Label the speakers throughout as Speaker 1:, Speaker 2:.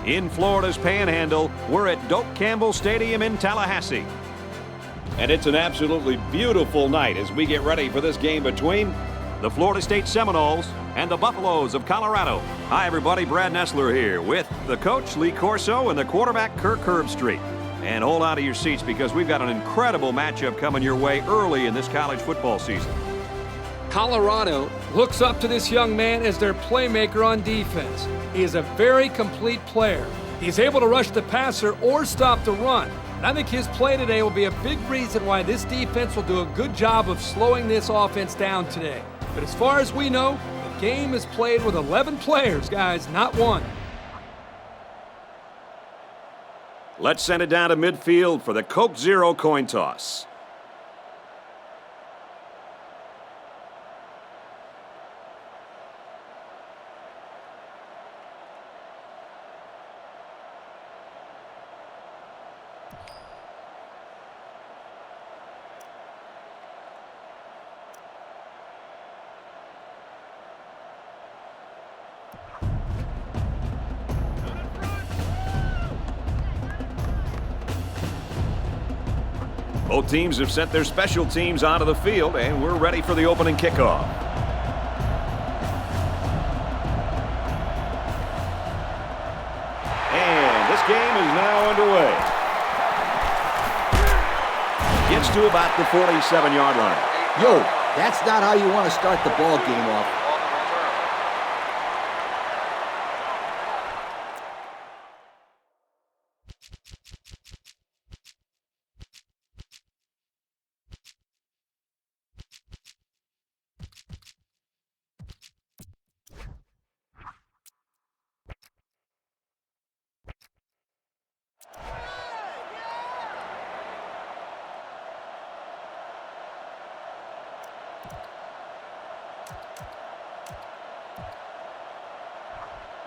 Speaker 1: In Florida's Panhandle, we're at Doak Campbell Stadium in Tallahassee. And it's an absolutely beautiful night as we get ready for this game between the Florida State Seminoles and the Buffaloes of Colorado. Hi, everybody. Brad Nessler here with the coach, Lee Corso, and the quarterback, Kirk Herbstreit. And hold on to your seats because we've got an incredible matchup coming your way early in this college football season.
Speaker 2: Colorado looks up to this young man as their playmaker on defense. He is a very complete player. He's able to rush the passer or stop the run. And I think his play today will be a big reason why this defense will do a good job of slowing this offense down today. But as far as we know, the game is played with 11 players, guys, not one.
Speaker 1: Let's send it down to midfield for the Coke Zero coin toss. Both teams have sent their special teams onto the field, and we're ready for the opening kickoff. And this game is now underway. Gets to about the 47-yard line.
Speaker 3: Yo, that's not how you want to start the ball game off.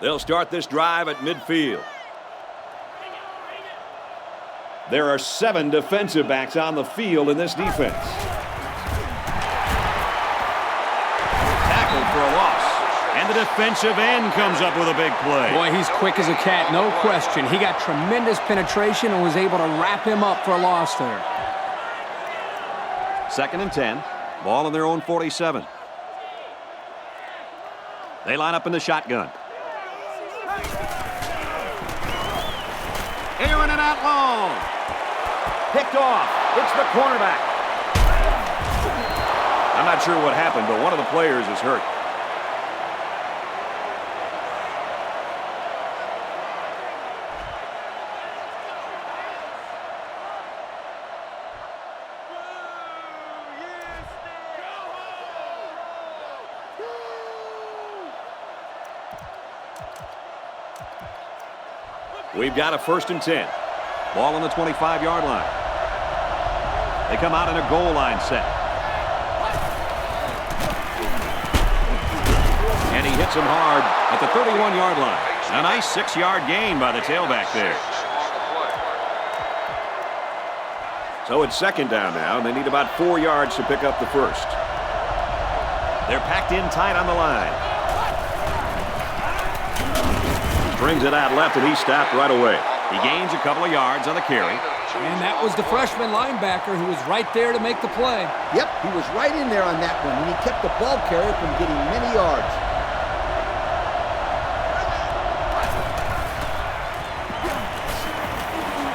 Speaker 1: They'll start this drive at midfield. There are 7 defensive backs on the field in this defense. Tackled for a loss. And the defensive end comes up with a big play.
Speaker 4: Boy, he's quick as a cat, no question. He got tremendous penetration and was able to wrap him up for a loss there.
Speaker 1: 2nd and 10. Ball in their own 47. They line up in the shotgun. Airing it out long. Picked off. It's the cornerback. I'm not sure what happened, but one of the players is hurt. We've got a 1st and 10. Ball on the 25-yard line. They come out in a goal line set. And he hits him hard at the 31-yard line. A nice 6-yard gain by the tailback there. So it's 2nd down now, and they need about 4 yards to pick up the 1st. They're packed in tight on the line. Brings it out left, and he's stopped right away. He gains a couple of yards on the carry.
Speaker 2: And that was the freshman linebacker who was right there to make the play.
Speaker 3: Yep, he was right in there on that one, and he kept the ball carrier from getting many yards.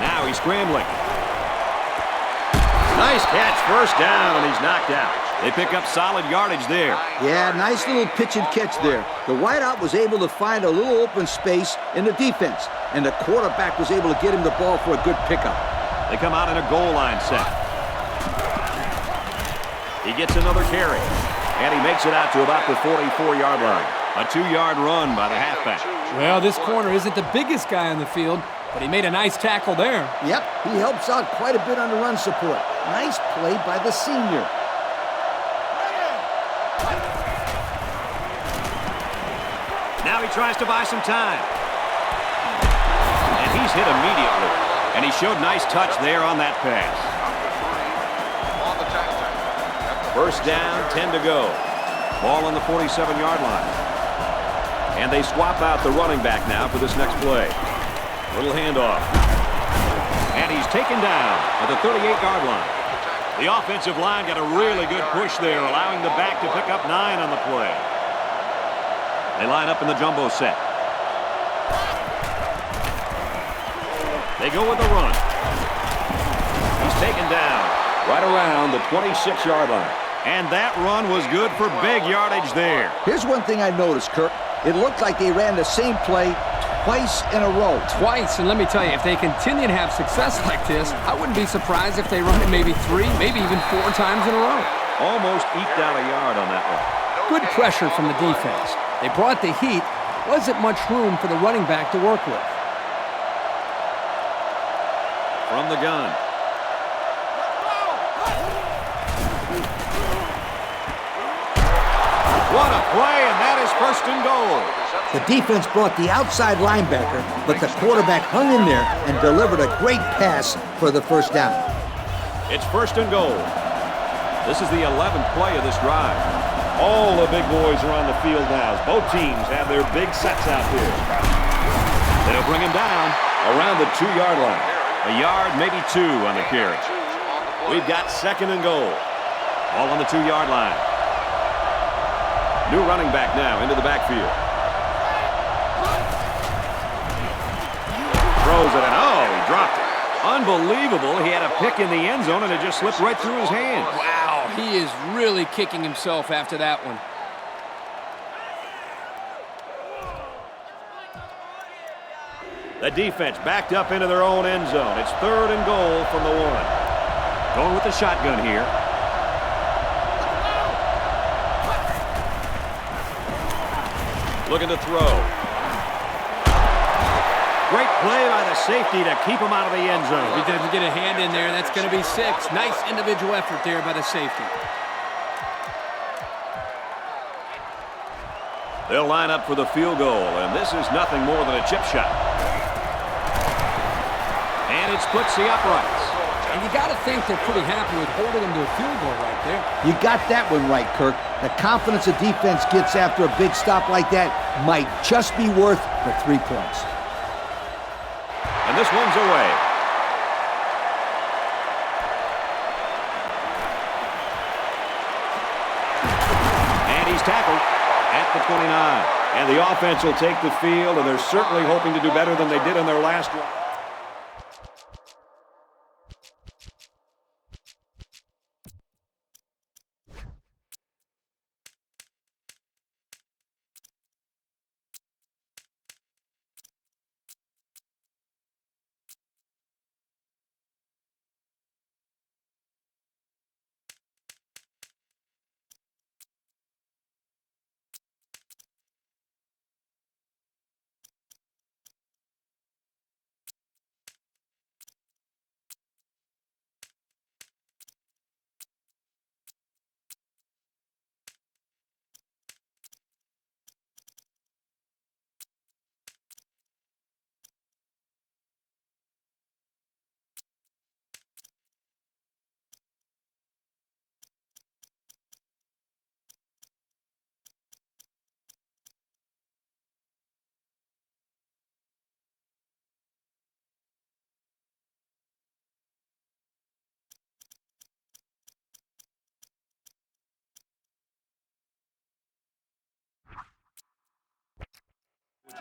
Speaker 1: Now he's scrambling. Nice catch, 1st down, and he's knocked out. They pick up solid yardage there.
Speaker 3: Yeah, nice little pitch and catch there. The wideout was able to find a little open space in the defense, and the quarterback was able to get him the ball for a good pickup.
Speaker 1: They come out in a goal line set. He gets another carry, and he makes it out to about the 44-yard line. A 2-yard run by the halfback.
Speaker 2: Well, this corner isn't the biggest guy on the field, but he made a nice tackle there.
Speaker 3: Yep, he helps out quite a bit on the run support. Nice play by the senior.
Speaker 1: Now he tries to buy some time. And he's hit immediately. And he showed nice touch there on that pass. 1st down, 10 to go. Ball on the 47-yard line. And they swap out the running back now for this next play. Little handoff. And he's taken down at the 38-yard line. The offensive line got a really good push there, allowing the back to pick up 9 on the play. They line up in the jumbo set. They go with the run. He's taken down right around the 26-yard line. And that run was good for big yardage there.
Speaker 3: Here's one thing I noticed, Kirk. It looked like they ran the same play twice in a row.
Speaker 4: Twice, and let me tell you, if they continue to have success like this, I wouldn't be surprised if they run it maybe 3, maybe even 4 times in a row.
Speaker 1: Almost eked out a yard on that one.
Speaker 4: Good pressure from the defense. They brought the heat. Wasn't much room for the running back to work with.
Speaker 1: From the gun. What a play, and that is 1st and goal.
Speaker 3: The defense brought the outside linebacker, but the quarterback hung in there and delivered a great pass for the 1st down.
Speaker 1: It's 1st and goal. This is the 11th play of this drive. All the big boys are on the field now as both teams have their big sets out there. They'll bring him down around the 2-yard line. A yard, maybe 2 on the carry. We've got 2nd and goal. All on the 2-yard line. New running back now into the backfield. Throws it, and oh, he dropped it. Unbelievable. He had a pick in the end zone, and it just slipped right through his hands.
Speaker 4: Wow, he is really kicking himself after that one.
Speaker 1: The defense backed up into their own end zone. It's 3rd and goal from the 1. Going with the shotgun here. Looking to throw. Great play by the safety to keep him out of the end zone.
Speaker 4: If he doesn't get a hand in there, that's going to be 6. Nice individual effort there by the safety.
Speaker 1: They'll line up for the field goal, and this is nothing more than a chip shot. And it splits the uprights.
Speaker 4: And you got to think they're pretty happy with holding them to a field goal right there.
Speaker 3: You got that one right, Kirk. The confidence a defense gets after a big stop like that might just be worth the 3 points.
Speaker 1: And this one's away. And he's tackled at the 29. And the offense will take the field, and they're certainly hoping to do better than they did in their last one.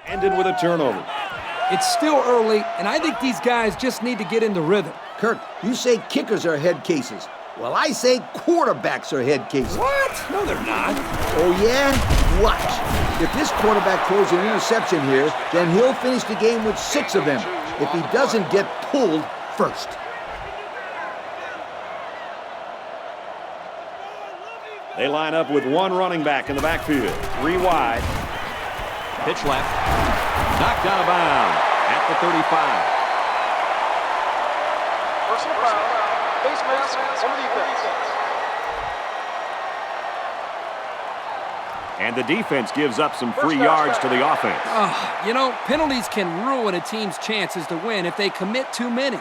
Speaker 1: Ended with a turnover.
Speaker 2: It's still early, and I think these guys just need to get into rhythm.
Speaker 3: Kirk, you say kickers are head cases. Well, I say quarterbacks are head cases.
Speaker 2: What? No, they're not.
Speaker 3: Oh, yeah? Watch. If this quarterback throws an interception here, then he'll finish the game with 6 of them if he doesn't get pulled first.
Speaker 1: They line up with 1 running back in the backfield. 3 wide. Pitch left. Knocked out of bounds at the 35.
Speaker 5: Personal foul. Face mask on the defense.
Speaker 1: And the defense gives up some free yards to the offense.
Speaker 4: You know, penalties can ruin a team's chances to win if they commit too many.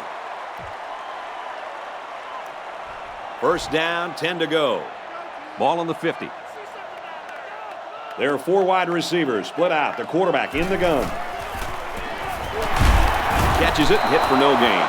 Speaker 1: 1st down, 10 to go. Ball on the 50. There are 4 wide receivers split out. The quarterback in the gun. catches it and hit for no gain.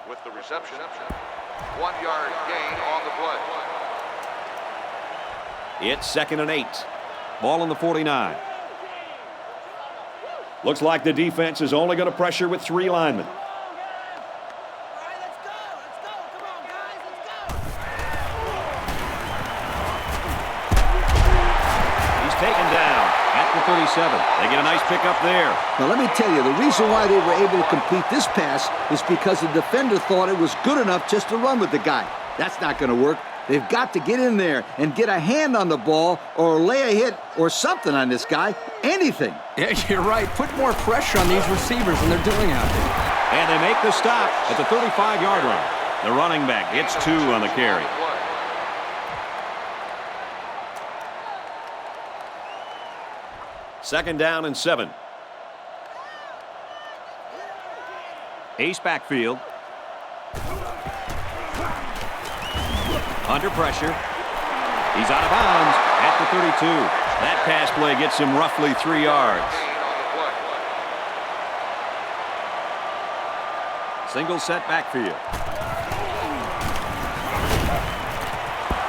Speaker 6: With the reception, 1 yard gain on the play.
Speaker 1: It's 2nd and 8. Ball on the 49. Looks like the defense is only going to pressure with 3 linemen. He's taken down at the 37. They get a nice pickup there.
Speaker 3: Now, let me tell you, the reason why they were able to complete this pass is because the defender thought it was good enough just to run with the guy. That's not going to work. They've got to get in there and get a hand on the ball or lay a hit or something on this guy. Anything.
Speaker 4: Yeah, you're right. Put more pressure on these receivers than they're doing out there.
Speaker 1: And they make the stop at the 35-yard line. The running back gets 2 on the carry. Second down and 7. Ace backfield. Under pressure. He's out of bounds at the 32. That pass play gets him roughly 3 yards. Single set backfield.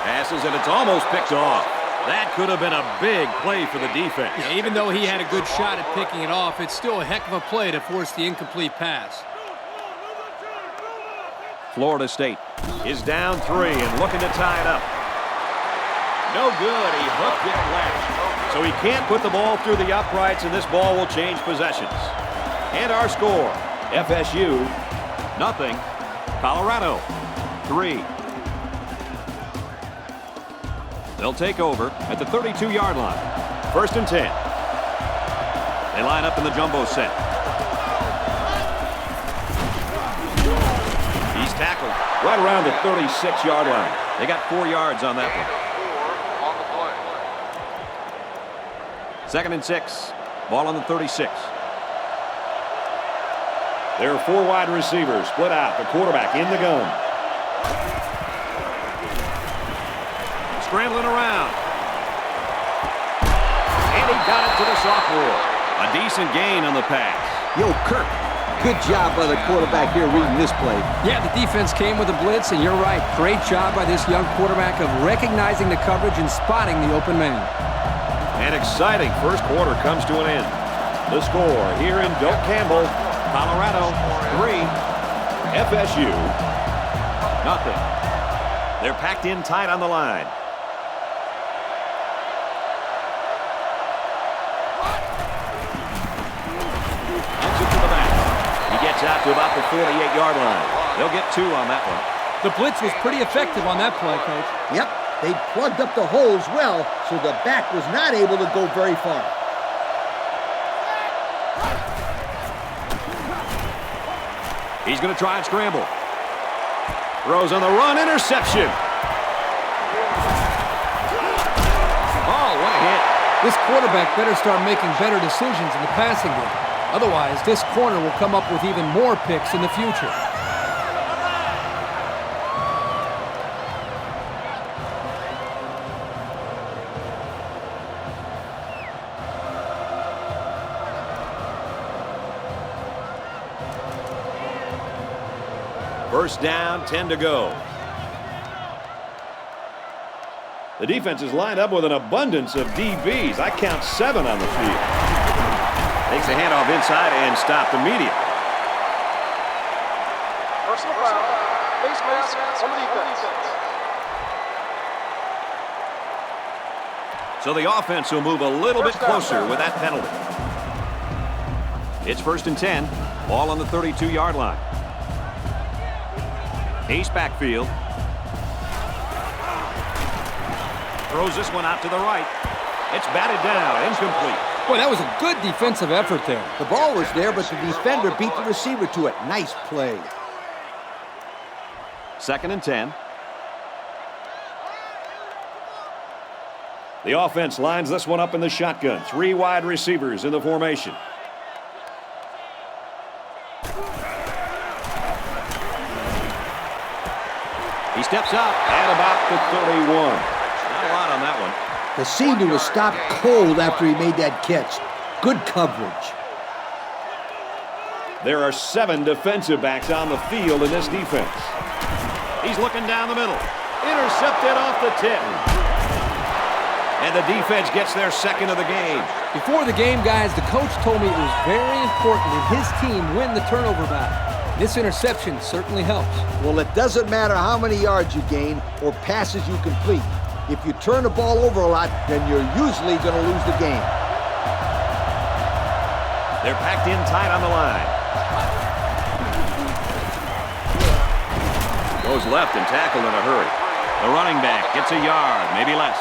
Speaker 1: Passes, and it's almost picked off. That could have been a big play for the defense.
Speaker 2: Yeah, even though he had a good shot at picking it off, it's still a heck of a play to force the incomplete pass.
Speaker 1: Florida State is down 3 and looking to tie it up. No good. He hooked it left. So he can't put the ball through the uprights, and this ball will change possessions. And our score, FSU, 0. Colorado, 3. They'll take over at the 32-yard line. 1st and 10. They line up in the jumbo set. He's tackled right around the 36-yard line. They got 4 yards on that one. 2nd and 6. Ball on the 36. There are 4 wide receivers split out. The quarterback in the gun. Scrambling around. And he got it to the sophomore. A decent gain on the pass.
Speaker 3: Yo, Kirk, good job by the quarterback here reading this play.
Speaker 4: Yeah, the defense came with a blitz, and you're right. Great job by this young quarterback of recognizing the coverage and spotting the open man.
Speaker 1: An exciting first quarter comes to an end. The score here in Doak Campbell, Colorado, 3, FSU, 0. They're packed in tight on the line. Out to about the 48-yard line. They'll get 2 on that one.
Speaker 2: The blitz was pretty effective on that play, Coach.
Speaker 3: Yep, they plugged up the holes well, so the back was not able to go very far.
Speaker 1: He's going to try and scramble. Throws on the run, interception. Oh, what a hit.
Speaker 2: This quarterback better start making better decisions in the passing game. Otherwise, this corner will come up with even more picks in the future.
Speaker 1: First down, 10 to go. The defense is lined up with an abundance of DBs. I count 7 on the field. Takes the handoff inside and stopped immediately.
Speaker 5: Personal foul. Face mask on the defense.
Speaker 1: So the offense will move a little bit closer with that penalty. It's 1st and 10. Ball on the 32-yard line. Ace backfield. Throws this one out to the right. It's batted down, incomplete.
Speaker 4: Boy, that was a good defensive effort there.
Speaker 3: The ball was there, but the defender beat the receiver to it. Nice play.
Speaker 1: 2nd and 10. The offense lines this one up in the shotgun. 3 wide receivers in the formation. He steps up at about the 31. Not a lot on that one.
Speaker 3: The senior was stopped cold after he made that catch. Good coverage.
Speaker 1: There are 7 defensive backs on the field in this defense. He's looking down the middle. Intercepted off the tip. And the defense gets their 2nd of the game.
Speaker 4: Before the game, guys, the coach told me it was very important that his team win the turnover battle. This interception certainly helps.
Speaker 3: Well, it doesn't matter how many yards you gain or passes you complete. If you turn the ball over a lot, then you're usually going to lose the game.
Speaker 1: They're packed in tight on the line. Goes left and tackled in a hurry. The running back gets a yard, maybe less.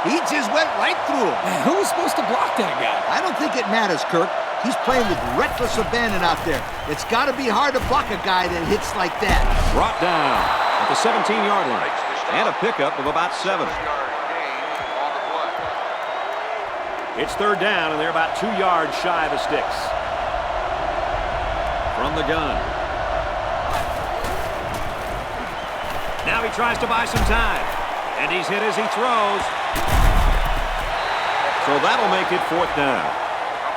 Speaker 3: He just went right through him.
Speaker 4: Man, who was supposed to block that guy?
Speaker 3: I don't think it matters, Kirk. He's playing with reckless abandon out there. It's got to be hard to block a guy that hits like that.
Speaker 1: Brought down at the 17-yard line. And a pickup of about 7. It's 3rd down, and they're about 2 yards shy of the sticks. From the gun. Now he tries to buy some time. And he's hit as he throws. So that'll make it 4th down.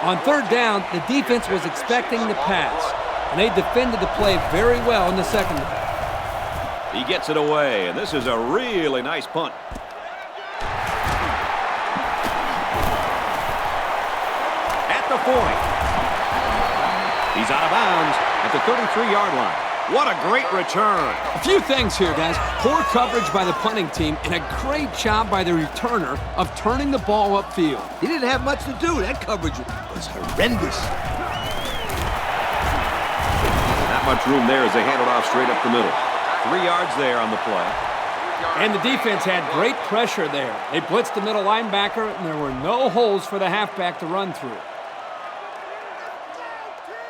Speaker 4: On 3rd down, the defense was expecting the pass, and they defended the play very well in the secondary.
Speaker 1: He gets it away, and this is a really nice punt. At the 40. He's out of bounds at the 33-yard line. What a great return.
Speaker 4: A few things here, guys. Poor coverage by the punting team and a great job by the returner of turning the ball upfield.
Speaker 3: He didn't have much to do. That coverage was horrendous.
Speaker 1: Not much room there as they hand it off straight up the middle. 3 yards there on the play.
Speaker 4: And the defense had great pressure there. They blitzed the middle linebacker, and there were no holes for the halfback to run through.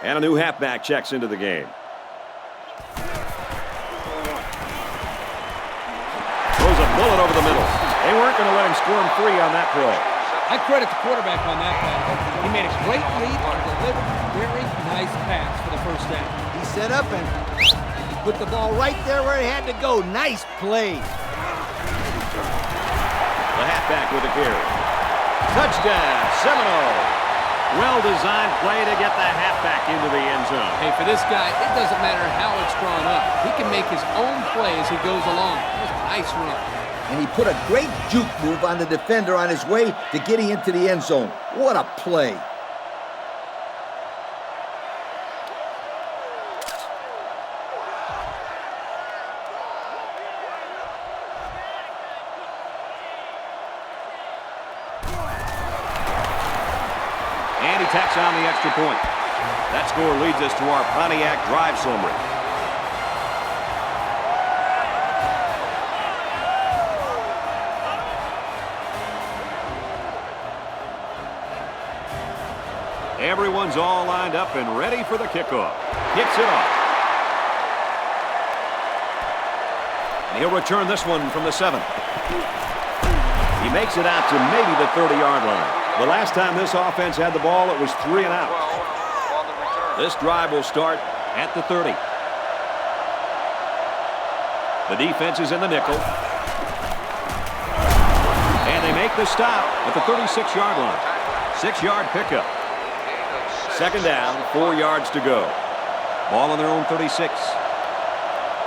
Speaker 1: And a new halfback checks into the game. Throws a bullet over the middle. They weren't going to let him squirm free on that play.
Speaker 4: I credit the quarterback on that pass. He made a great lead and delivered a very nice pass for the 1st down.
Speaker 3: He set up and put the ball right there where it had to go. Nice play.
Speaker 1: The halfback with a carry. Touchdown, Seminole. Well-designed play to get the halfback into the end zone.
Speaker 4: Hey, for this guy, it doesn't matter how it's drawn up. He can make his own play as he goes along. That was a nice run.
Speaker 3: And he put a great juke move on the defender on his way to getting into the end zone. What a play.
Speaker 1: And he tacks on the extra point. That score leads us to our Pontiac drive summary. Everyone's all lined up and ready for the kickoff. Kicks it off. And he'll return this one from the 7. He makes it out to maybe the 30-yard line. The last time this offense had the ball, it was 3 and out. This drive will start at the 30. The defense is in the nickel. And they make the stop at the 36-yard line. 6-yard pickup. 2nd down, 4 yards to go. Ball on their own 36.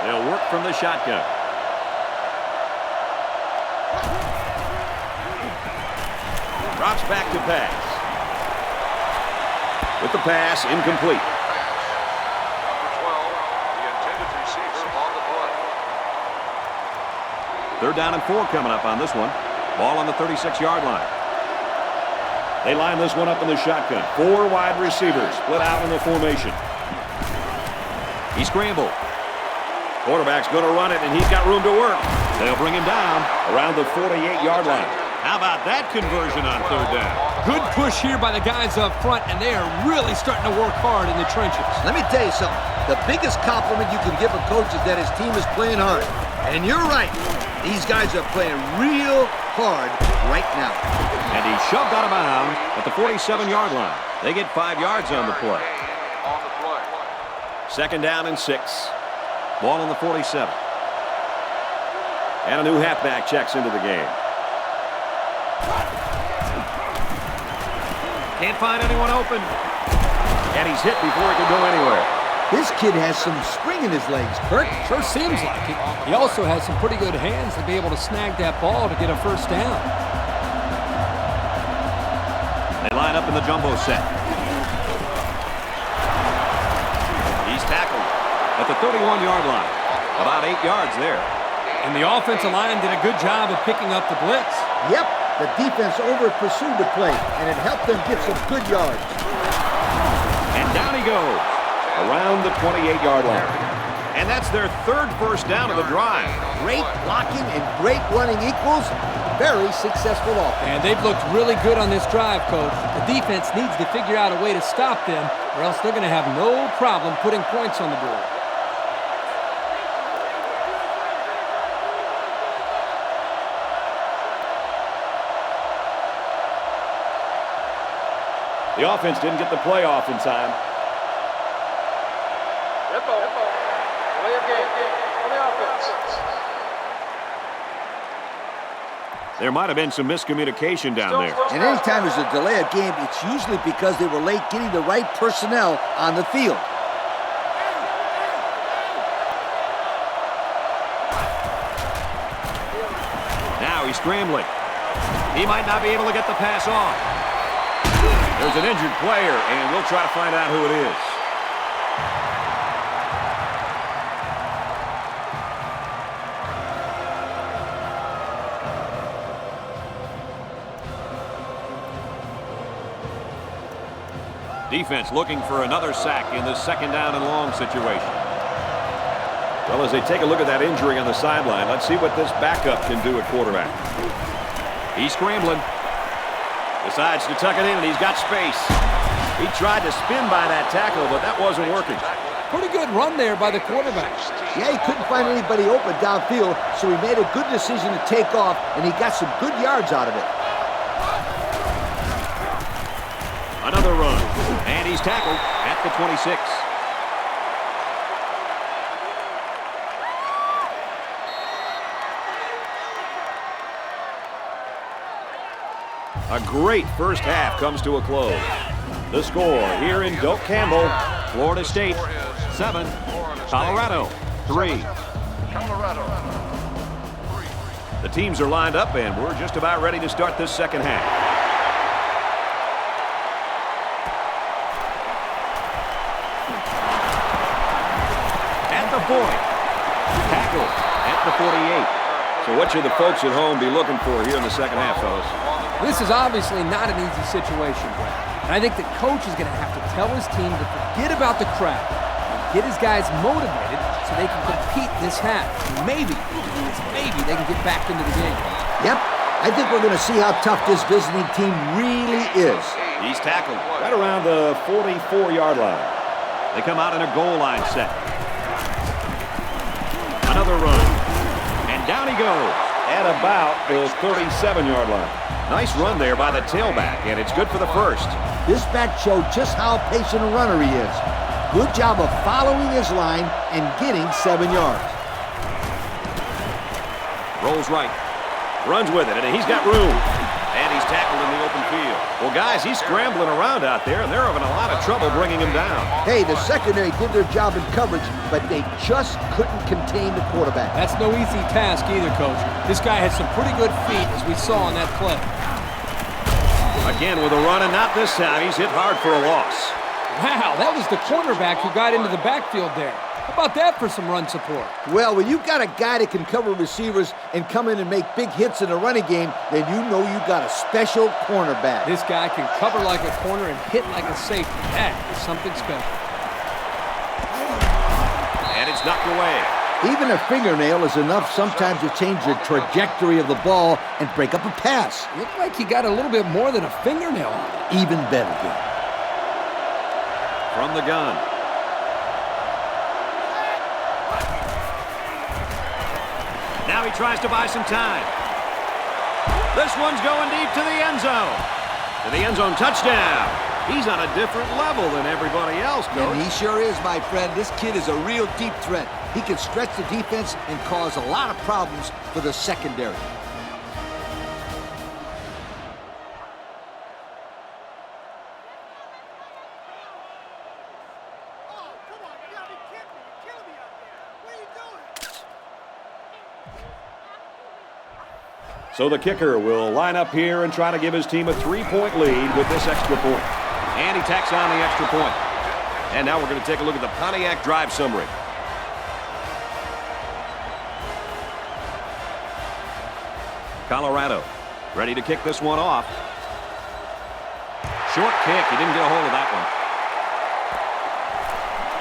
Speaker 1: They'll work from the shotgun. Drops back to pass. With the pass, incomplete. Third down and 4 coming up on this one. Ball on the 36-yard line. They line this one up in the shotgun. 4 wide receivers split out in the formation. He scrambled. Quarterback's going to run it, and he's got room to work. They'll bring him down around the 48-yard line. How about that conversion on third down?
Speaker 2: Good push here by the guys up front, and they are really starting to work hard in the trenches.
Speaker 3: Let me tell you something. The biggest compliment you can give a coach is that his team is playing hard. And you're right. These guys are playing real hard right now.
Speaker 1: And he's shoved out of bounds at the 47-yard line. They get 5 yards on the play. Second down and 6. Ball on the 47. And a new halfback checks into the game. Can't find anyone open. And he's hit before he can go anywhere.
Speaker 3: This kid has some spring in his legs, Kurt.
Speaker 2: Sure seems like it. He also has some pretty good hands to be able to snag that ball to get a first down.
Speaker 1: They line up in the jumbo set. He's tackled at the 31-yard line. About 8 yards there.
Speaker 2: And the offensive line did a good job of picking up the blitz.
Speaker 3: Yep, the defense over-pursued the play, and it helped them get some good yards.
Speaker 1: And down he goes, around the 28-yard line. And that's their third first down of the drive.
Speaker 3: Great blocking and great running equals very successful offense.
Speaker 2: And they've looked really good on this drive, Coach. The defense needs to figure out a way to stop them, or else they're going to have no problem putting points on the board.
Speaker 1: The offense didn't get the play off in time.
Speaker 5: Play of game for the offense.
Speaker 1: There might have been some miscommunication down there.
Speaker 3: And anytime there's a delay of game, it's usually because they were late getting the right personnel on the field.
Speaker 1: Now he's scrambling. He might not be able to get the pass off. There's an injured player, and we'll try to find out who it is. Defense looking for another sack in this second down and long situation. Well, as they take a look at that injury on the sideline, let's see what this backup can do at quarterback. He's scrambling. Decides to tuck it in, and he's got space. He tried to spin by that tackle, but that wasn't working.
Speaker 2: Pretty good run there by the quarterback.
Speaker 3: Yeah, he couldn't find anybody open downfield, so he made a good decision to take off, and he got some good yards out of it.
Speaker 1: Another run, and he's tackled at the 26. A great first half comes to a close. The score here in Doak Campbell, Florida State 7, Colorado 3. The teams are lined up, and we're just about ready to start this second half. At the 40, tackle at the 48. So what should the folks at home be looking for here in the second half, fellas?
Speaker 2: This is obviously not an easy situation, Brett. And I think the coach is going to have to tell his team to forget about the crowd and get his guys motivated so they can compete this half. Maybe they can get back into the game.
Speaker 3: Yep, I think we're going to see how tough this visiting team really is.
Speaker 1: He's tackled right around the 44-yard line. They come out in a goal line set. Another run. And down he goes at about the 37-yard line. Nice run there by the tailback, and it's good for the first.
Speaker 3: This back showed just how patient a runner he is. Good job of following his line and getting 7 yards.
Speaker 1: Rolls right. Runs with it, and he's got room. And he's tackled in the open field. Well, guys, he's scrambling around out there, and they're having a lot of trouble bringing him down.
Speaker 3: Hey, the secondary did their job in coverage, but they just couldn't contain the quarterback.
Speaker 2: That's no easy task either, Coach. This guy has some pretty good feet, as we saw on that play.
Speaker 1: Again with a run, and not this time. He's hit hard for a loss.
Speaker 2: Wow, that was the cornerback who got into the backfield there. How about that for some run support?
Speaker 3: Well, when you've got a guy that can cover receivers and come in and make big hits in the running game, then you know you've got a special cornerback.
Speaker 2: This guy can cover like a corner and hit like a safety. That is something special.
Speaker 1: And it's knocked away.
Speaker 3: Even a fingernail is enough sometimes to change the trajectory of the ball and break up a pass.
Speaker 4: Looked like he got a little bit more than a fingernail on it.
Speaker 3: Even better, game.
Speaker 1: From the gun. Now he tries to buy some time. This one's going deep to the end zone. To the end zone touchdown. He's on a different level than everybody else, Coach.
Speaker 3: And he sure is, my friend. This kid is a real deep threat. He can stretch the defense and cause a lot of problems for the secondary.
Speaker 1: So the kicker will line up here and try to give his team a 3-point lead with this extra point. And he tacks on the extra point. And now we're going to take a look at the Pontiac drive summary. Colorado ready to kick this one off. Short kick. He didn't get a hold of that one.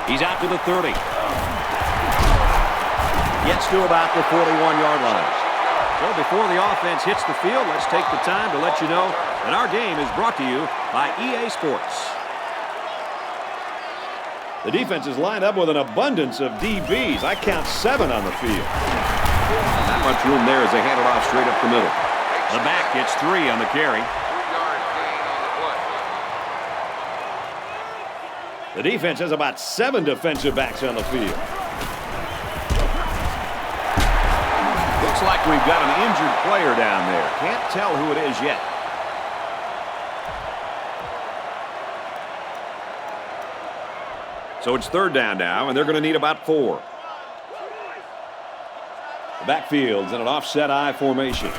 Speaker 1: He's out to the 30. Gets to about the 41-yard line. So before the offense hits the field, let's take the time to let you know that our game is brought to you by EA Sports. The defense is lined up with an abundance of DBs. I count 7 on the field. Not much room there as they hand it off straight up the middle. The back gets 3 on the carry.
Speaker 6: 2-yard gain on the play.
Speaker 1: The defense has about 7 defensive backs on the field. Looks like we've got an injured player down there. Can't tell who it is yet. So it's 3rd down now, and they're going to need about 4. The backfield's in an offset I formation.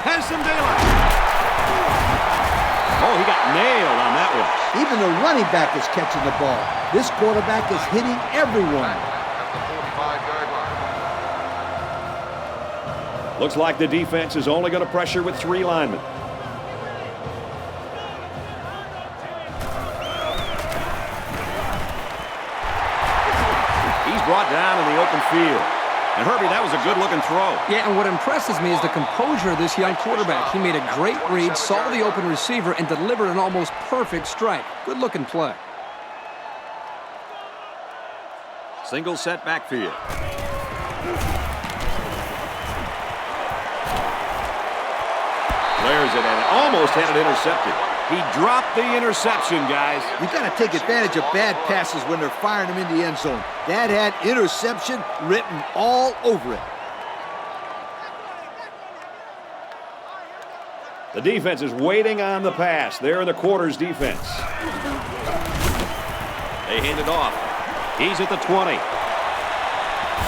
Speaker 1: Has some daylight. Oh, he got nailed on that one.
Speaker 3: Even the running back is catching the ball. This quarterback is hitting everyone.
Speaker 1: Looks like the defense is only going to pressure with 3 linemen. He's brought down in the open field. And Herbie, that was a good-looking throw.
Speaker 4: Yeah, and what impresses me is the composure of this young quarterback. He made a great read, saw the open receiver, and delivered an almost perfect strike. Good-looking play.
Speaker 1: Single set backfield. Flares it and almost had it intercepted. He dropped the interception, guys.
Speaker 3: You got to take advantage of bad passes when they're firing them in the end zone. That had interception written all over it.
Speaker 1: The defense is waiting on the pass. They're in the quarters defense. They hand it off. He's at the 20.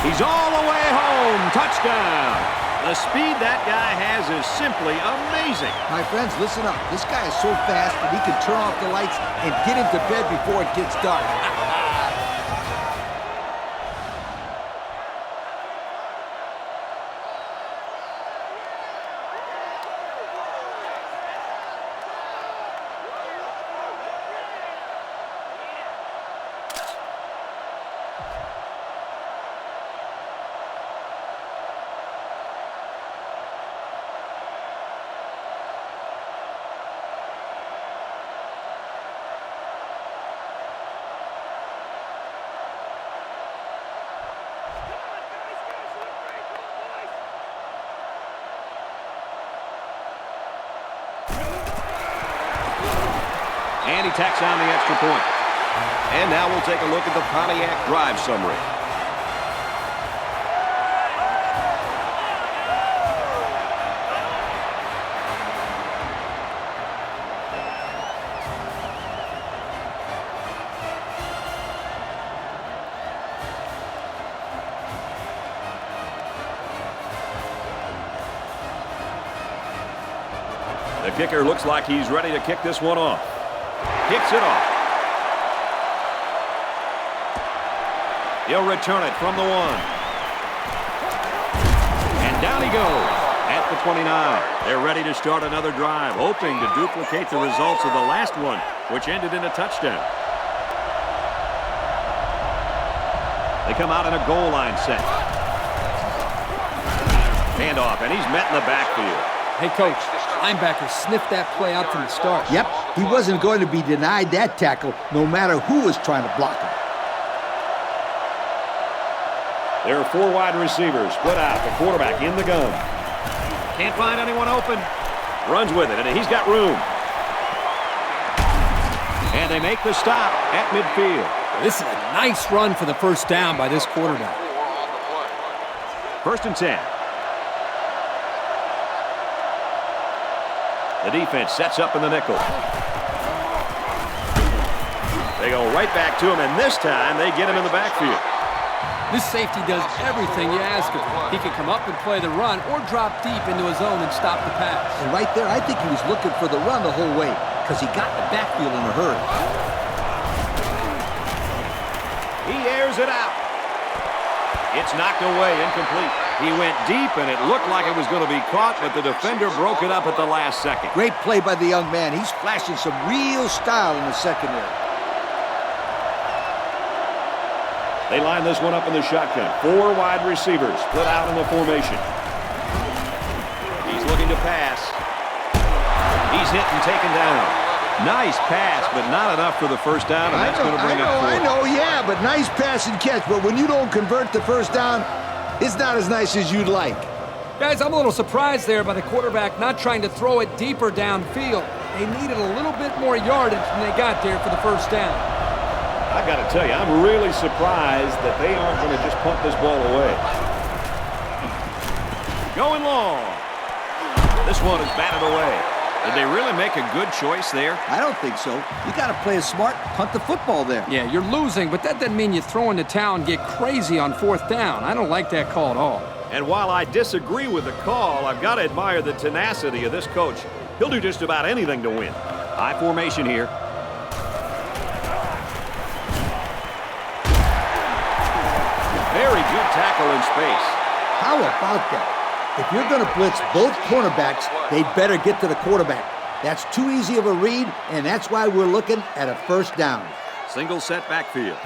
Speaker 1: He's all the way home. Touchdown. The speed that guy has is simply amazing.
Speaker 3: My friends, listen up. This guy is so fast that he can turn off the lights and get into bed before it gets dark.
Speaker 1: And he tacks on the extra point. And now we'll take a look at the Pontiac drive summary. The kicker looks like he's ready to kick this one off. Kicks it off. He'll return it from the 1. And down he goes at the 29. They're ready to start another drive, hoping to duplicate the results of the last one, which ended in a touchdown. They come out in a goal line set. Handoff, and he's met in the backfield.
Speaker 2: Hey, Coach, linebacker sniffed that play out from the start.
Speaker 3: Yep, he wasn't going to be denied that tackle no matter who was trying to block him.
Speaker 1: There are 4 wide receivers split out. The quarterback in the gun. Can't find anyone open. Runs with it, and he's got room. And they make the stop at midfield.
Speaker 2: This is a nice run for the first down by this quarterback.
Speaker 1: 1st and 10. The defense sets up in the nickel. They go right back to him, and this time they get him in the backfield.
Speaker 2: This safety does everything you ask of him. He can come up and play the run or drop deep into his zone and stop the pass.
Speaker 3: And right there, I think he was looking for the run the whole way because he got in the backfield in a hurry.
Speaker 1: He airs it out. It's knocked away, incomplete. He went deep, and it looked like it was going to be caught, but the defender broke it up at the last second.
Speaker 3: Great play by the young man. He's flashing some real style in the secondary.
Speaker 1: They line this one up in the shotgun. 4 wide receivers split out in the formation. He's looking to pass. He's hit and taken down. Nice pass, but not enough for the first down, and that's going to bring up 4.
Speaker 3: I know, yeah, but nice pass and catch. But when you don't convert the first down, it's not as nice as you'd like.
Speaker 2: Guys, I'm a little surprised there by the quarterback not trying to throw it deeper downfield. They needed a little bit more yardage than they got there for the first down.
Speaker 1: I've got to tell you, I'm really surprised that they aren't going to just punt this ball away. Going long. This one is batted away. Did they really make a good choice there?
Speaker 3: I don't think so. You got to play it smart, punt the football there.
Speaker 2: Yeah, you're losing, but that doesn't mean you throw in the towel and get crazy on 4th down. I don't like that call at all.
Speaker 1: And while I disagree with the call, I've got to admire the tenacity of this coach. He'll do just about anything to win. High formation here. Very good tackle in space.
Speaker 3: How about that? If you're going to blitz both cornerbacks, they'd better get to the quarterback. That's too easy of a read, and that's why we're looking at a first down.
Speaker 1: Single set backfield.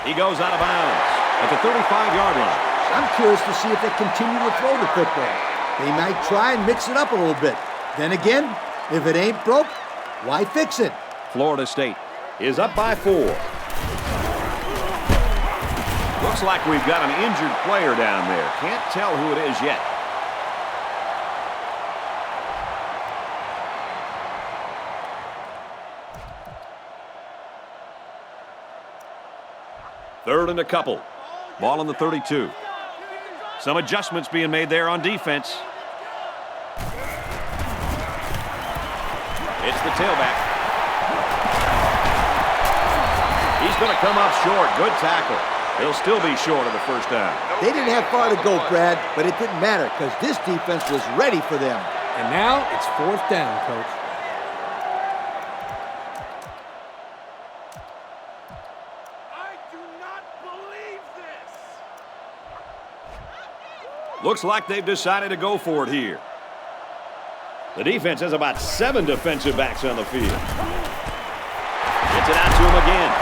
Speaker 1: He goes out of bounds at the 35-yard line.
Speaker 3: I'm curious to see if they continue to throw the football. They might try and mix it up a little bit. Then again, if it ain't broke, why fix it?
Speaker 1: Florida State is up by 4. Looks like we've got an injured player down there. Can't tell who it is yet. Third and a couple. Ball on the 32. Some adjustments being made there on defense. It's the tailback. He's going to come up short. Good tackle. He'll still be short of the first down.
Speaker 3: They didn't have far to go, Brad, but it didn't matter because this defense was ready for them.
Speaker 2: And now it's 4th down, Coach.
Speaker 5: I do not believe this.
Speaker 1: Looks like they've decided to go for it here. The defense has about 7 defensive backs on the field. Gets it out to him again.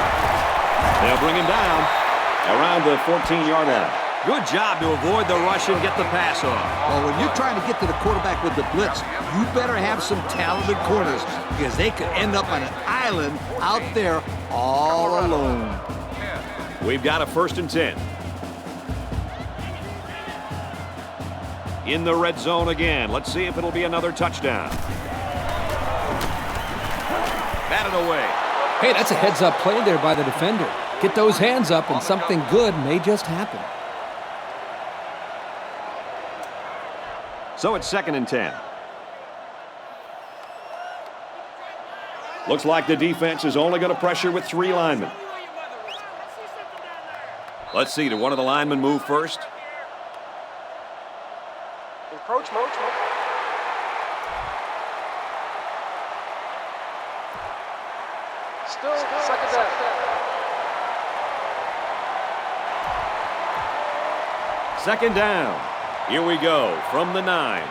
Speaker 1: They'll bring him down around the 14-yard line. Good job to avoid the rush and get the pass off.
Speaker 3: Well, when you're trying to get to the quarterback with the blitz, you better have some talented corners because they could end up on an island out there all alone.
Speaker 1: We've got a 1st and 10. In the red zone again. Let's see if it'll be another touchdown. Batted away.
Speaker 2: Hey, that's a heads-up play there by the defender. Get those hands up and something good may just happen.
Speaker 1: So it's 2nd and 10. Looks like the defense is only going to pressure with 3 linemen. Let's see, did one of the linemen move first?
Speaker 5: Encroachment. Still second down.
Speaker 1: Second down. Here we go from the 9.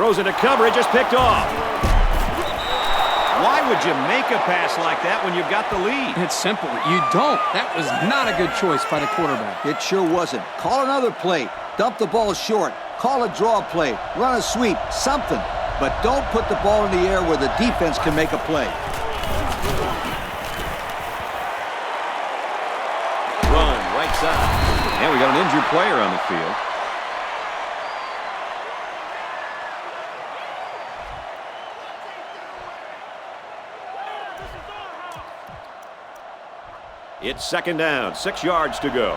Speaker 1: Throws into coverage, just picked off. Why would you make a pass like that when you've got the lead?
Speaker 4: It's simple. You don't. That was not a good choice by the quarterback.
Speaker 3: It sure wasn't. Call another play. Dump the ball short. Call a draw play. Run a sweep. Something. But don't put the ball in the air where the defense can make a play.
Speaker 1: Run, right side. And we got an injured player on the field. It's second down, 6 yards to go.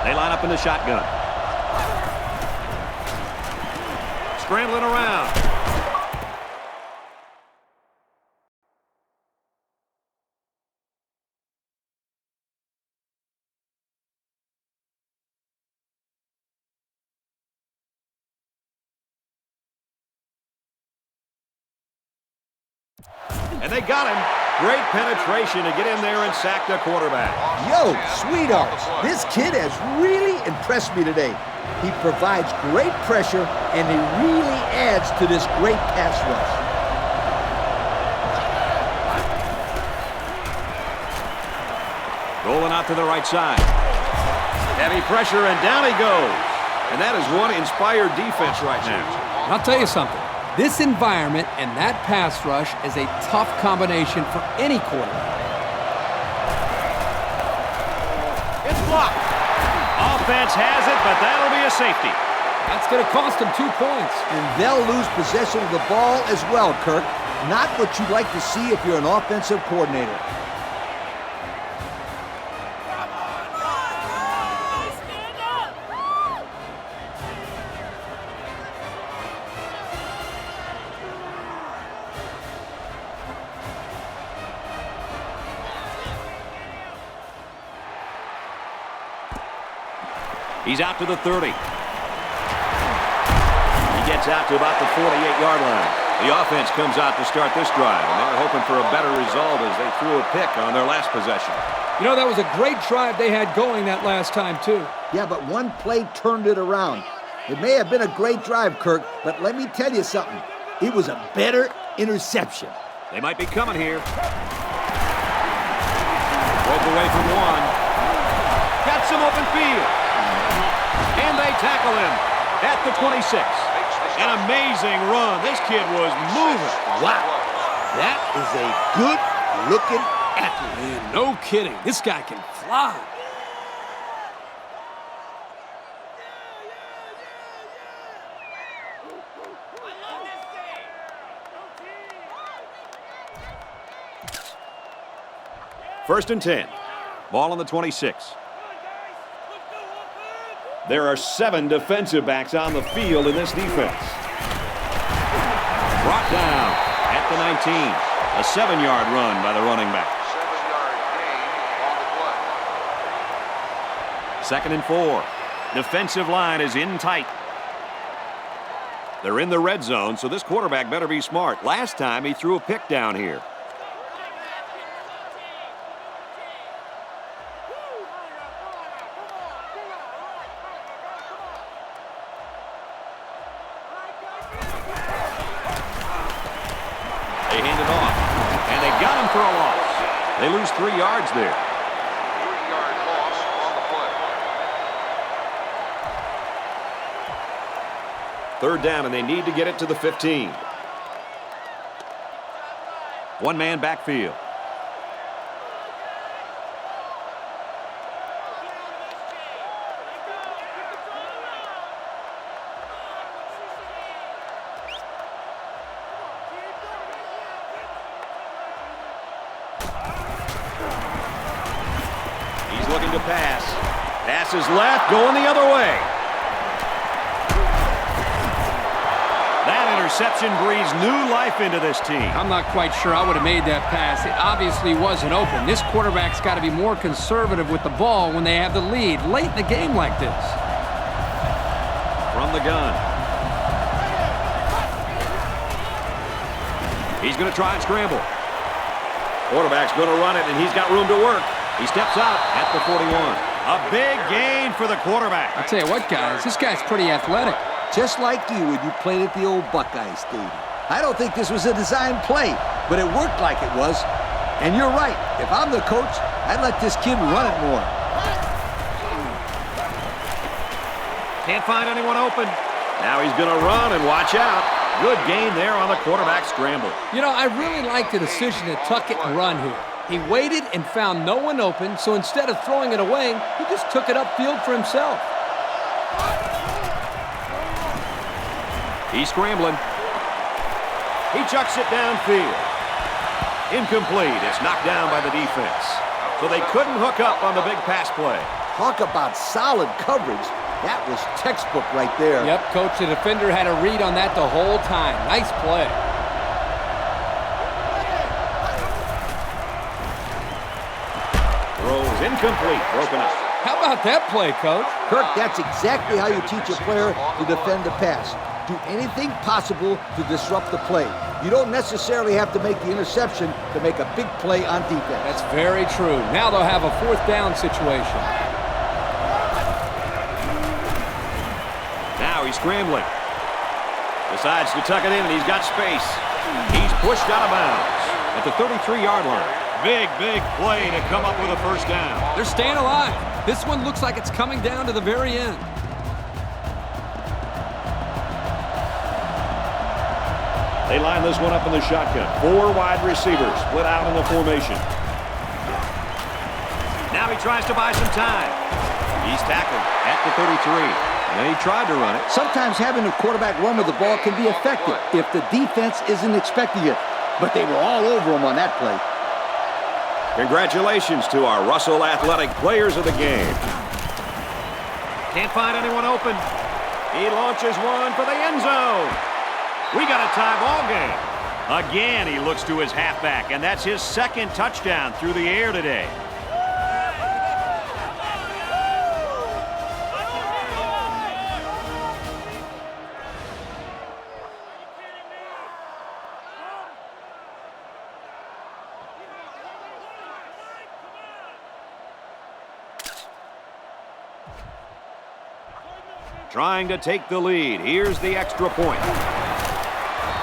Speaker 1: They line up in the shotgun. Scrambling around. And they got him. Great penetration to get in there and sack the quarterback.
Speaker 3: Yo, sweethearts, this kid has really impressed me today. He provides great pressure, and he really adds to this great pass rush.
Speaker 1: Rolling out to the right side. Heavy pressure, and down he goes. And that is one inspired defense right now.
Speaker 4: I'll tell you something. This environment and that pass rush is a tough combination for any quarterback.
Speaker 1: It's blocked. Offense has it, but that'll be a safety.
Speaker 2: That's going to cost them 2 points.
Speaker 3: And they'll lose possession of the ball as well, Kirk. Not what you'd like to see if you're an offensive coordinator.
Speaker 1: He's out to the 30. He gets out to about the 48-yard line. The offense comes out to start this drive, and they're hoping for a better result as they threw a pick on their last possession.
Speaker 2: You know, that was a great drive they had going that last time, too.
Speaker 3: Yeah, but one play turned it around. It may have been a great drive, Kirk, but let me tell you something. It was a better interception.
Speaker 1: They might be coming here. Broke away from one. Got some open field. And they tackle him at the 26. An amazing run. This kid was moving.
Speaker 3: Wow. That is a good-looking athlete.
Speaker 2: Man, no kidding. This guy can fly.
Speaker 1: First and 10. Ball on the 26. There are 7 defensive backs on the field in this defense. Brought down at the 19. A 7-yard run by the running back.
Speaker 6: 7-yard gain on the play.
Speaker 1: Second and 4. Defensive line is in tight. They're in the red zone, so this quarterback better be smart. Last time he threw a pick down here. They hand it off, and they got him for a loss. They lose 3 yards there.
Speaker 6: 3-yard loss on the play.
Speaker 1: Third down, and they need to get it to the 15. One-man backfield. He's looking to pass. Pass is left, going the other way. That interception breathes new life into this team.
Speaker 4: I'm not quite sure I would have made that pass. It obviously wasn't open. This quarterback's got to be more conservative with the ball when they have the lead late in the game like this.
Speaker 1: From the gun. He's going to try and scramble. Quarterback's going to run it, and he's got room to work. He steps out at the 41. A big gain for the quarterback.
Speaker 4: I'll tell you what, guys, this guy's pretty athletic.
Speaker 3: just like you when you played at the old Buckeye Stadium. I don't think this was a design play, but it worked like it was. And you're right. If I'm the coach, I'd let this kid run it more.
Speaker 1: Can't find anyone open. Now he's going to run and watch out. Good gain there on the quarterback scramble.
Speaker 2: You know, I really like the decision to tuck it and run here. He waited and found no one open, so instead of throwing it away, he just took it upfield for himself.
Speaker 1: He's scrambling. He chucks it downfield. Incomplete. It's knocked down by the defense. So they couldn't hook up on the big pass play.
Speaker 3: Talk about solid coverage. That was textbook right there.
Speaker 2: Yep, Coach, the defender had a read on that the whole time. Nice play.
Speaker 1: Throws incomplete, broken up.
Speaker 2: How about that play, Coach?
Speaker 3: Kirk, that's exactly how you teach a player to defend the pass. Do anything possible to disrupt the play. You don't necessarily have to make the interception to make a big play on defense.
Speaker 2: That's very true. Now they'll have a fourth down situation.
Speaker 1: Now he's scrambling. Decides to tuck it in, and he's got space. He's pushed out of bounds at the 33-yard line. Big play to come up with a first down.
Speaker 2: They're staying alive. This one looks like it's coming down to the very end.
Speaker 1: They line this one up in the shotgun. 4 wide receivers split out in the formation. Now he tries to buy some time. He's tackled at the 33. And he tried to run it.
Speaker 3: Sometimes having a quarterback run with the ball can be effective if the defense isn't expecting it. But they were all over him on that play.
Speaker 1: Congratulations to our Russell Athletic players of the game. Can't find anyone open. He launches one for the end zone. We got a tie ball game. Again, he looks to his halfback, and that's his second touchdown through the air today. Trying to take the lead. Here's the extra point.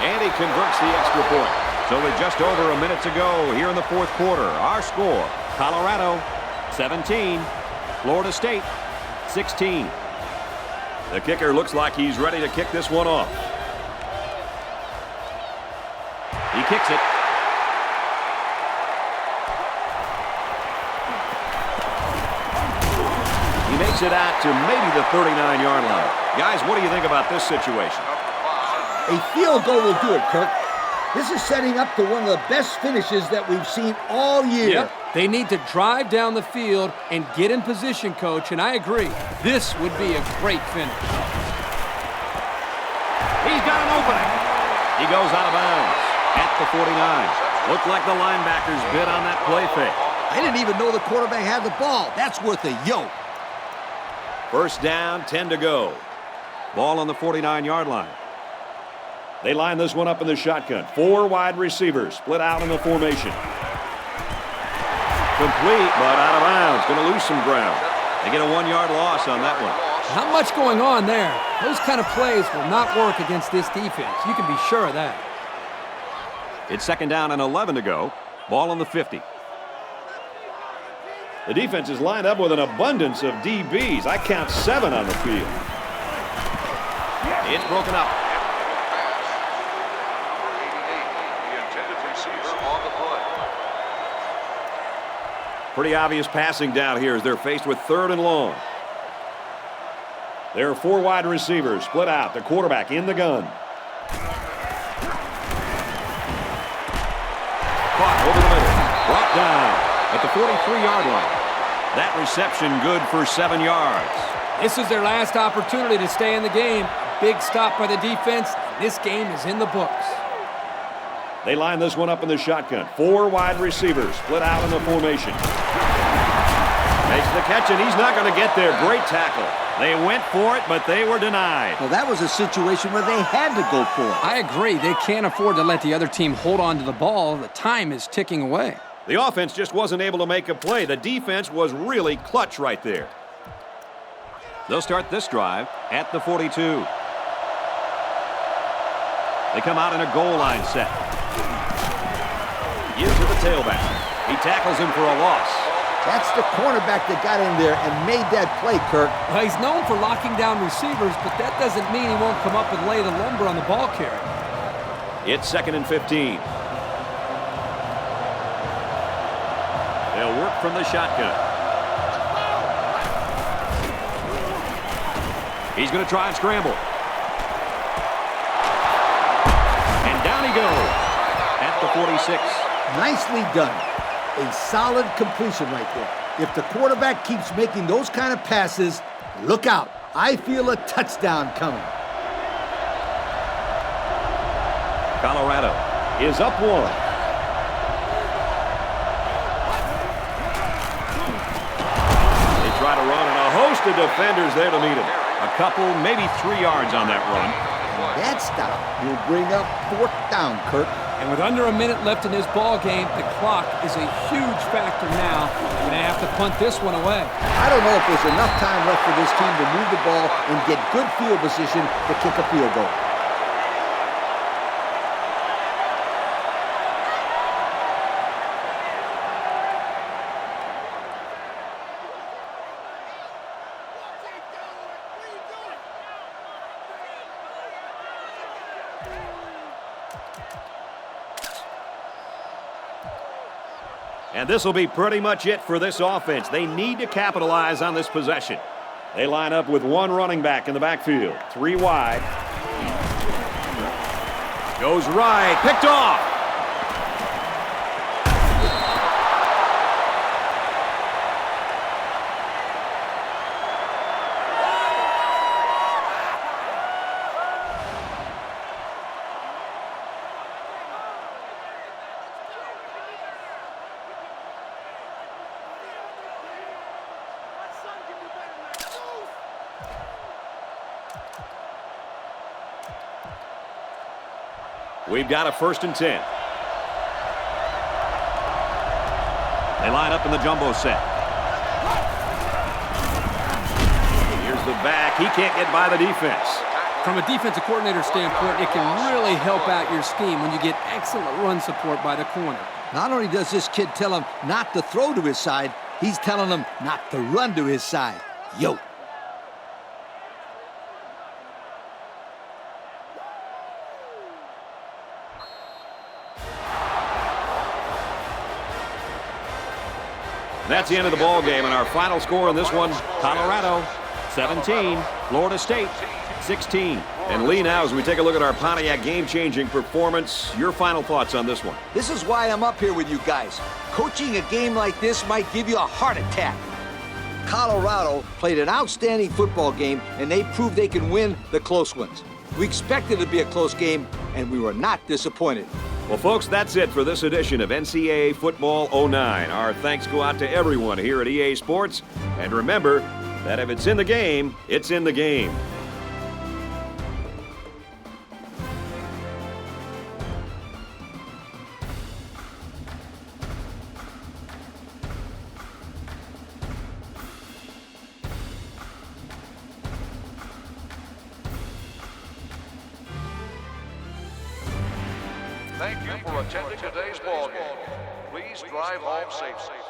Speaker 1: And he converts the extra point. So with just over a minute to go here in the fourth quarter, our score, Colorado 17, Florida State 16. The kicker looks like he's ready to kick this one off. He kicks it. He makes it out to maybe the 39-yard line. Guys, what do you think about this situation?
Speaker 3: A field goal will do it, Kirk. This is setting up to one of the best finishes that we've seen all year.
Speaker 2: Yep. They need to drive down the field and get in position, Coach, and I agree. This would be a great finish.
Speaker 1: He's got an opening. He goes out of bounds at the 49. Looked like the linebackers bid on that play fake.
Speaker 3: I didn't even know the quarterback had the ball. That's worth a yoke.
Speaker 1: First down, 10 to go. Ball on the 49-yard line. They line this one up in the shotgun. 4 wide receivers split out in the formation. Complete, but out of bounds. Going to lose some ground. They get a 1-yard loss on that one.
Speaker 2: Not much going on there. Those kind of plays will not work against this defense. You can be sure of that.
Speaker 1: It's second down and 11 to go. Ball on the 50. The defense is lined up with an abundance of DBs. I count 7 on the field. It's broken up. Pretty obvious passing down here as they're faced with 3rd and long. There are 4 wide receivers split out. The quarterback in the gun. Caught over the middle. Brought down at the 43-yard line. That reception good for 7 yards.
Speaker 2: This is their last opportunity to stay in the game. Big stop by the defense. This game is in the books.
Speaker 1: They line this one up in the shotgun. 4 wide receivers split out in the formation. Makes the catch, and he's not going to get there. Great tackle. They went for it, but they were denied.
Speaker 3: Well, that was a situation where they had to go for it.
Speaker 4: I agree. They can't afford to let the other team hold on to the ball. The time is ticking away.
Speaker 1: The offense just wasn't able to make a play. The defense was really clutch right there. They'll start this drive at the 42. They come out in a goal line set. Gives to the tailback. He tackles him for a loss.
Speaker 3: That's the cornerback that got in there and made that play, Kirk.
Speaker 2: Well, he's known for locking down receivers, but that doesn't mean he won't come up and lay the lumber on the ball carrier.
Speaker 1: It's 2nd and 15. They'll work from the shotgun. He's going to try and scramble. And down he goes at the 46.
Speaker 3: Nicely done. A solid completion right there. If the quarterback keeps making those kind of passes, look out. I feel a touchdown coming.
Speaker 1: Colorado is up 1. They try to run, and a host of defenders there to meet him. A couple, maybe 3 yards on that run.
Speaker 3: That stop will bring up 4th down, Kirk.
Speaker 2: And with under a minute left in this ball game, the clock is a huge factor now. You're going to have to punt this one away.
Speaker 3: I don't know if there's enough time left for this team to move the ball and get good field position to kick a field goal.
Speaker 1: And this will be pretty much it for this offense. They need to capitalize on this possession. They line up with 1 running back in the backfield. 3 wide. Goes right. Picked off. We've got a 1st and 10. They line up in the jumbo set. Here's the back. He can't get by the defense.
Speaker 2: From a defensive coordinator standpoint, it can really help out your scheme when you get excellent run support by the corner.
Speaker 3: Not only does this kid tell him not to throw to his side, he's telling him not to run to his side. Yo.
Speaker 1: That's the end of the ball game, and our final score in this one, Colorado 17, Florida State 16. And Lee, now as we take a look at our Pontiac game-changing performance, your final thoughts on this one.
Speaker 3: This is why I'm up here with you guys. Coaching a game like this might give you a heart attack. Colorado played an outstanding football game, and they proved they can win the close ones. We expected it to be a close game, and we were not disappointed.
Speaker 1: Well, folks, that's it for this edition of NCAA Football 09. Our thanks go out to everyone here at EA Sports. And remember that if it's in the game, it's in the game.
Speaker 6: Thank you for attending today's ball game. Please drive home safely.